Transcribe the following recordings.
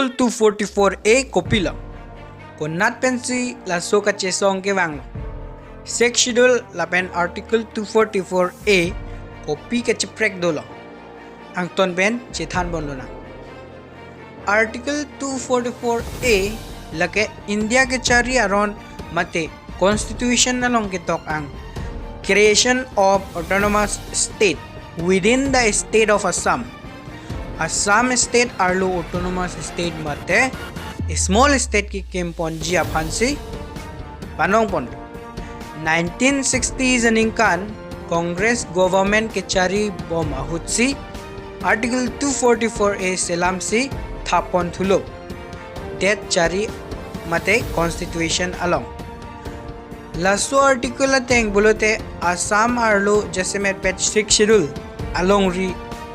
Article 244A KOPI lo. KONAT PENSI KACHESONG ke wang lo. Sixth schedule lapen Article 244A KOPI ke cheprek do lo. Ang ton ben chethan bon lo na. Article 244A lake India ke chari aron mate Constitution na long kitok ang creation of autonomous state within the state of Assam. Assam state arlo autonomous state mate small state ki kempon jia phansi panong pon 1960s aningkan Congress government ke chari bom ahutsi Article 244A selamsi thapon thulo that chari mate constitution along laso article ateng bolote Assam arlo jasemet pet 6 schedule along ri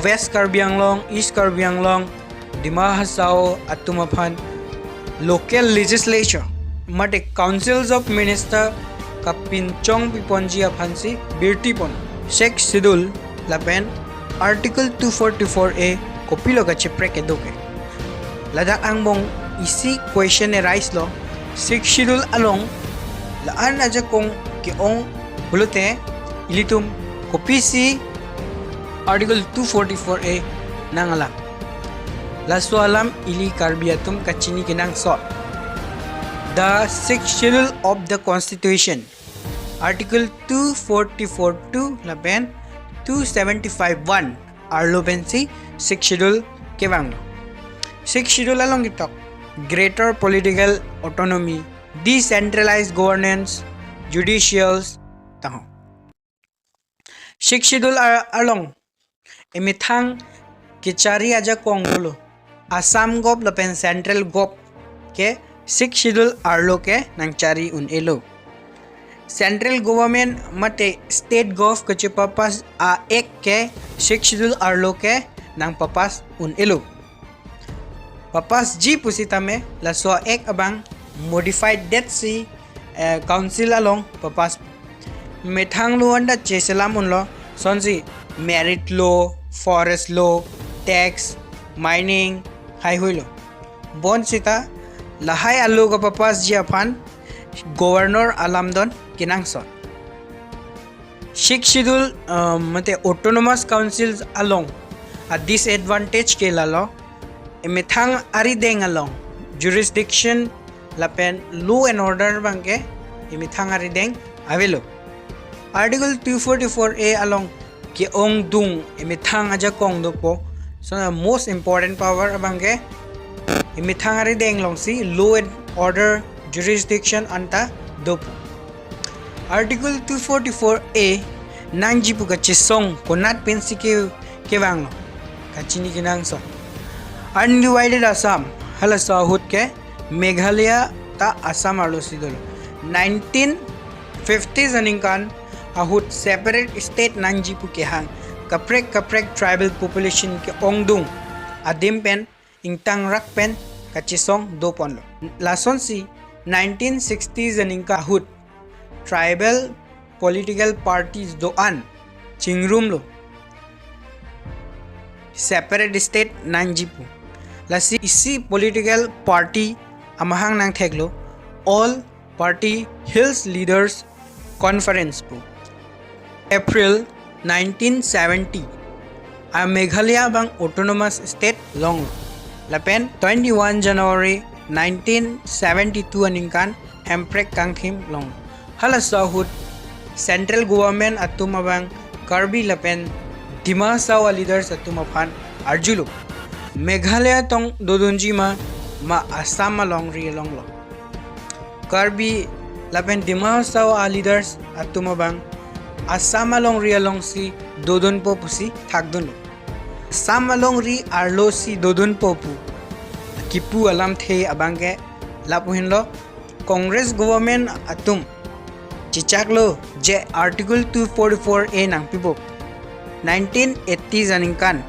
West Karbi Anglong, East Karbi Anglong, Dima Hasao Atumaphan local legislature mate councils of minister kapinchong piponji aphansi birtipon 6 schedule lapen Article 244A KOPI lo gache prek edoke ladak ang mong isi question arise lo 6 schedule along laan aja kong kiong bulote ilitum KOPI si Article 244A nangalam laso alam ili karbiatum kachini kinang sot the 6th schedule of the constitution Article 244.2 lapen 275.1 arlo pensi 6th schedule ke wanglo 6th schedule along itok greater political autonomy decentralized governance judicials taho 6th schedule along emithang kichari aja kongolo Assam gop lapen central gop ke 6th schedule arlo ke nangchari un elo central government mate state gov kache papas a ek ke 6th schedule arlo ke nang papas un elo papas ji pusitame laso ek abang modified debt si council along papas methang lo anda cheselam unlo sonji merit law forest law tax mining hai huilo bon sita lahai allo ka papas ji aphan governor alamdon kinangson 6th schedule mate autonomous councils along a disadvantage ke lalo emethang ari deng along jurisdiction lapen law and order bangke emithang ari deng avelo Article 244A along ki ong dung emithang aja kong do po so the most important power abangke emithang ari deng long si law and order jurisdiction anta do po Article 244A nangjipu kachesong KONAT PENSI ke wanglo kachini kinang so undivided Assam halasa hut ke Meghalaya ta Assam arlo sidolo 1950s aningkan ahut separate state nangjipu ke hang kaprek tribal population ke ongdung adim pen ingtang rak pen kachesong do ponlo lason si 1960s aningka ahut tribal political parties do an chingrum lo separate state nangjipu lasi isi political party amahang nang theklo all party hills leaders conference po April 1970 a Meghalaya bang autonomous state long lapen 21 January 1972 aningkan hemprek kangthim long halasa hut central government atuma bang karbi lapen dima sawa leaders atuma phan arjulo Meghalaya tong dodonji ma Assam long ri long lo karbi lapen dima sawa leaders atuma bang Assam along ri along si dodon po pusi thakdun Assam along ri arlo si dodon po pu kipu alam the abangke lapuhin lo Congress government atum chichaklo je Article 244A nang pibo 1980s aningkan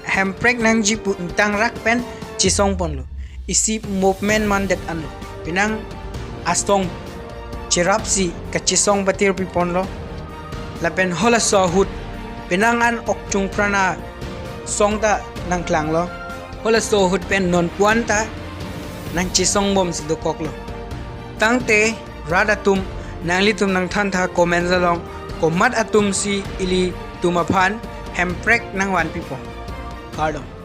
hemprek nang jipu intang rak pen chisong ponlo isi movement mandat anlo pinang astong chirapsi kachisong batir piponlo lapen hola so hut pinangan okchung prana songta nang klang lo hola so hut pen non puanta nang chi song bom si do kok lo tang te rada tum nang li tum nang than tha comment zalong komat atum si ili tumaphan hemprek nang wan pipo pardon